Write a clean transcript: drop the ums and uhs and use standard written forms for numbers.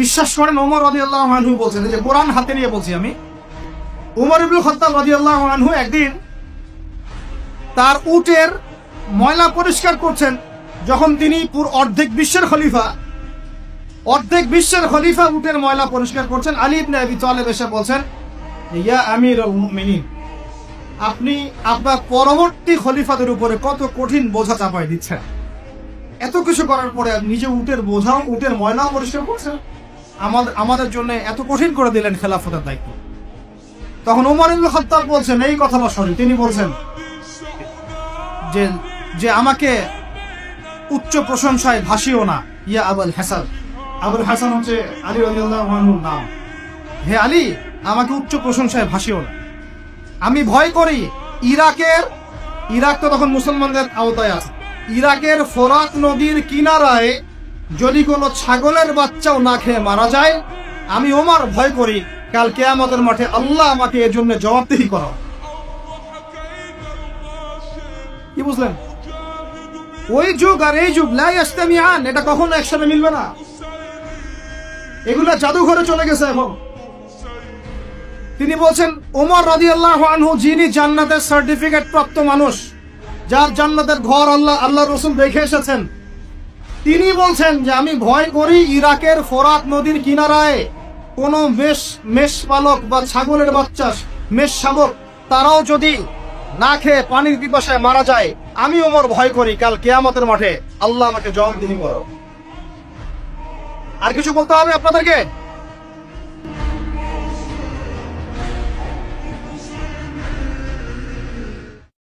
বিশ্বাস করেন ওমর রাদিয়াল্লাহু আনহু বলছেন, যে কোরআন হাতে নিয়ে বলছি আমি, উমর ইবনে খাত্তাব রাদিয়াল্লাহু আনহু একদিন তার উটের ময়লা পরিষ্কার করছেন, যখন তিনি অর্ধেক বিশ্বের খলিফা উটের ময়লা পরিষ্কার করছেন। আলী ইবনে আবি তালেব এসে বলছেন, ইয়া আমিরুল মুমিনিন, আপনি আপনার পরবর্তী খলিফাদের উপরে কত কঠিন বোঝা চাপাই দিচ্ছেন। এত কিছু করার পরে নিজে উটের বোঝাও, উটের ময়লাও পরিষ্কার করছেন, আমাদের জন্য এত কঠিন করে দিলেন খেলাফতের দায়িত্ব। তখন ওমর ইবনে খাত্তাব বলছেন এই কথাটা শুনে, তিনি বলছেন যে আমাকে উচ্চ প্রশংসায় ভাসিও না, ইয়া আবুল হাসান। আবুল হাসান হচ্ছে আলী রাদিয়াল্লাহু আনহুর নাম। হে আলী, আমাকে উচ্চ প্রশংসায় ভাসিও না। আমি ভয় করি ইরাক তো তখন মুসলমানদের আওতায় আছে, ইরাকের ফোরাত নদীর কিনারায় যদি কোনো ছাগলের বাচ্চাও না খেয়ে মারা যায়, আমি ওমর ভয় করি কাল কিয়ামতের মাঠে আল্লাহ আমাকে এর জন্য জবাবদিহি করা। কি বুঝলেন? ওই যুগ আর এই যুগ লা ইয়াস্তামিআন, এটা কখনো একসাথে মিলবে না। এগুলা জাদুঘরে চলে গেছে এখন। তিনি বলছেন ওমর রাদিয়াল্লাহু আনহু, যিনি জান্নাতের সার্টিফিকেট প্রাপ্ত মানুষ, যার জান্নাতের ঘর আল্লাহ রাসূল দেখে এসেছেন, তিনি বলছেন যে আমি ভয় করি ইরাকের ফোরাত নদীর কিনারায় কোন মেষ পালক বা ছাগলের বাচ্চা, মেষ শাবক, তারাও যদি না খেয়ে পানির পিপাসায় মারা যায়, আমি ওমর ভয় করি কাল কিয়ামতের মাঠে আল্লাহ আমাকে জবাবদিহি করো। আর কিছু বলতে হবে আপনাদেরকে?